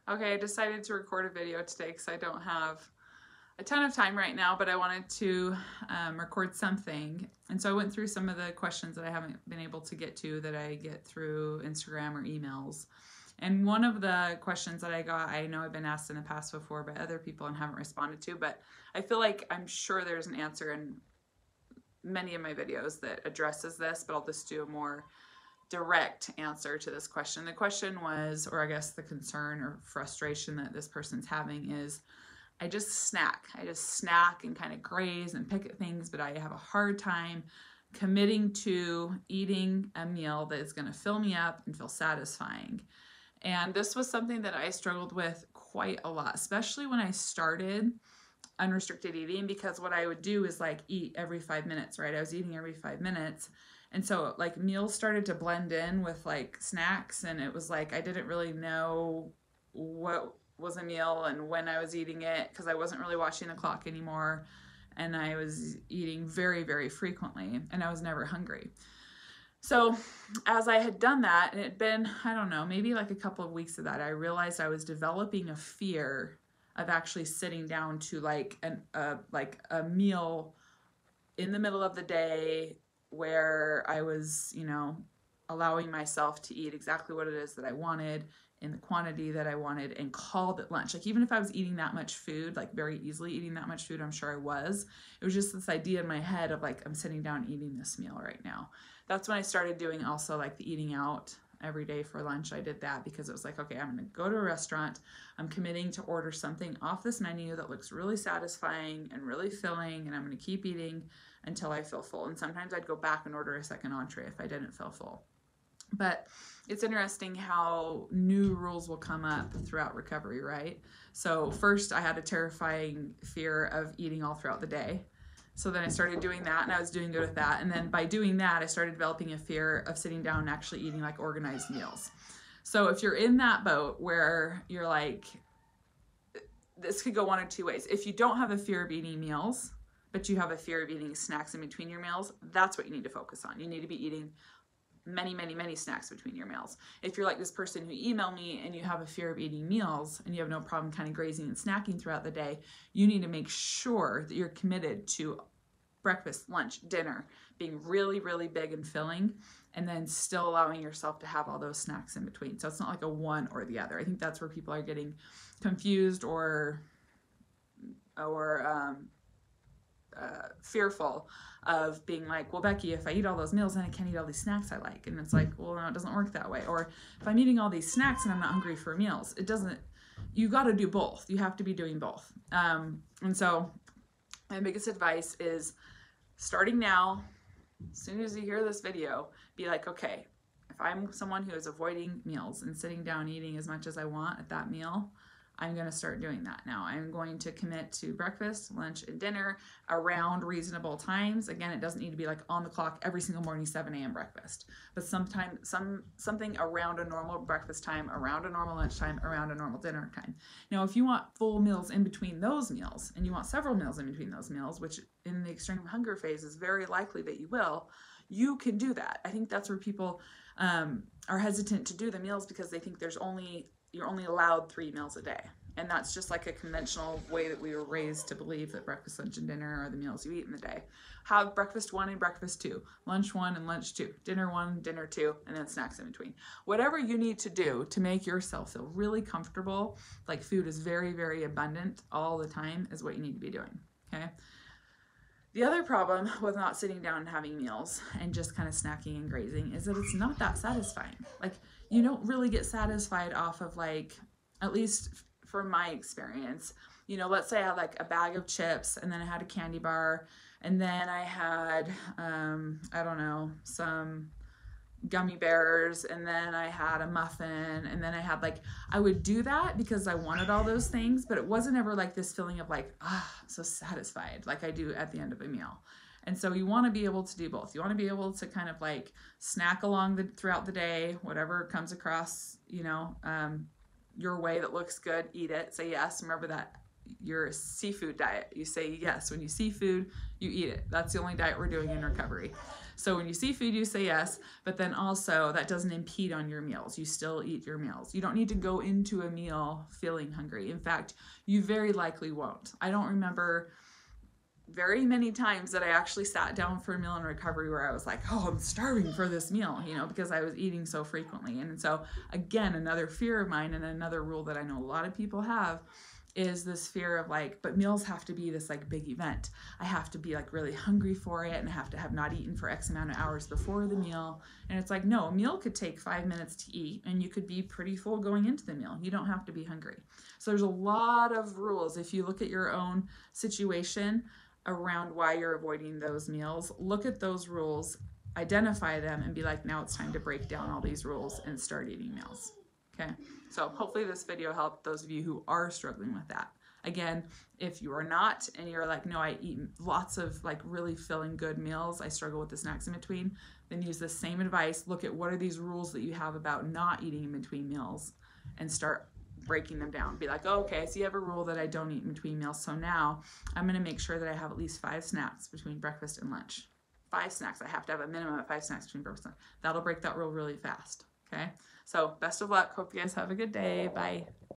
Okay, I decided to record a video today because I don't have a ton of time right now, but I wanted to record something. And so I went through some of the questions that I haven't been able to get to that I get through Instagram or emails. And one of the questions that I got, I know I've been asked in the past before by other people and haven't responded to, but I feel like I'm sure there's an answer in many of my videos that addresses this, but I'll just do a more direct answer to this question. The question was, or I guess the concern or frustration that this person's having is, I just snack and kind of graze and pick at things, but I have a hard time committing to eating a meal that is going to fill me up and feel satisfying. And this was something that I struggled with quite a lot, especially when I started unrestricted eating, because what I would do is like eat every 5 minutes, right? I was eating every 5 minutes. And so like meals started to blend in with like snacks, and it was like I didn't really know what was a meal and when I was eating it, because I wasn't really watching the clock anymore, and I was eating very, very frequently, and I was never hungry. So as I had done that, and it had been, I don't know, maybe like a couple of weeks of that, I realized I was developing a fear of actually sitting down to like a meal in the middle of the day where I was, allowing myself to eat exactly what it is that I wanted in the quantity that I wanted, and called it lunch. Like even if I was eating that much food, like very easily eating that much food, I'm sure I was, it was just this idea in my head of like, I'm sitting down eating this meal right now. That's when I started doing also like the eating out every day for lunch. I did that because it was like, okay, I'm going to go to a restaurant. I'm committing to order something off this menu that looks really satisfying and really filling, and I'm going to keep eating until I feel full. And sometimes I'd go back and order a second entree if I didn't feel full. But it's interesting how new rules will come up throughout recovery, right? So first I had a terrifying fear of eating all throughout the day. So then I started doing that, and I was doing good with that. And then by doing that, I started developing a fear of sitting down and actually eating like organized meals. So if you're in that boat where you're like, this could go one of two ways. If you don't have a fear of eating meals, but you have a fear of eating snacks in between your meals, that's what you need to focus on. You need to be eating many, many, many snacks between your meals. If you're like this person who emailed me and you have a fear of eating meals and you have no problem kind of grazing and snacking throughout the day, you need to make sure that you're committed to breakfast, lunch, dinner being really, really big and filling, and then still allowing yourself to have all those snacks in between. So it's not like a one or the other. I think that's where people are getting confused or fearful of being like, well, Becky, if I eat all those meals, then I can't eat all these snacks I like. And it's like, well, no, it doesn't work that way. Or if I'm eating all these snacks and I'm not hungry for meals, it doesn't, you got to do both. You have to be doing both. And so my biggest advice is starting now, as soon as you hear this video, be like, okay, if I'm someone who is avoiding meals and sitting down eating as much as I want at that meal, I'm going to start doing that now. I'm going to commit to breakfast, lunch, and dinner around reasonable times. Again, it doesn't need to be like on the clock every single morning, 7 a.m. breakfast, but something around a normal breakfast time, around a normal lunch time, around a normal dinner time. Now, if you want full meals in between those meals, and you want several meals in between those meals, which in the extreme hunger phase is very likely that you will, you can do that. I think that's where people are hesitant to do the meals, because they think you're only allowed 3 meals a day. And that's just like a conventional way that we were raised to believe that breakfast, lunch, and dinner are the meals you eat in the day. Have breakfast 1 and breakfast 2, lunch 1 and lunch 2, dinner 1, dinner 2, and then snacks in between. Whatever you need to do to make yourself feel really comfortable, like food is very, very abundant all the time, is what you need to be doing, okay? The other problem with not sitting down and having meals and just kind of snacking and grazing is that it's not that satisfying. Like, you don't really get satisfied off of, like, at least from my experience, let's say I had like a bag of chips, and then I had a candy bar, and then I had, I don't know, some gummy bears, and then I had a muffin, and then I had I would do that because I wanted all those things, but it wasn't ever like this feeling of like, I'm so satisfied like I do at the end of a meal. And so you want to be able to do both. You want to be able to kind of like snack throughout the day, whatever comes across, your way that looks good, eat it, say yes. Remember that your seafood diet, you say yes. When you see food, you eat it. That's the only diet we're doing in recovery. So when you see food, you say yes, but then also that doesn't impede on your meals. You still eat your meals. You don't need to go into a meal feeling hungry. In fact, you very likely won't. I don't remember very many times that I actually sat down for a meal in recovery where I was like, oh, I'm starving for this meal, you know, because I was eating so frequently. And so again, another fear of mine and another rule that I know a lot of people have is this fear of like, but meals have to be this like big event. I have to be like really hungry for it and I have to have not eaten for X amount of hours before the meal. And it's like, no, a meal could take 5 minutes to eat and you could be pretty full going into the meal. You don't have to be hungry. So there's a lot of rules. If you look at your own situation around why you're avoiding those meals, look at those rules, identify them, and be like, now it's time to break down all these rules and start eating meals. Okay, so hopefully this video helped those of you who are struggling with that. Again, if you are not and you're like, no, I eat lots of like really filling good meals, I struggle with the snacks in between, then use the same advice. Look at what are these rules that you have about not eating in between meals and start breaking them down. Be like, oh, okay, I see you have a rule that I don't eat in between meals, so now I'm going to make sure that I have at least 5 snacks between breakfast and lunch. 5 snacks. I have to have a minimum of 5 snacks between breakfast and lunch. That'll break that rule really fast. Okay, so best of luck. Hope you guys have a good day. Bye.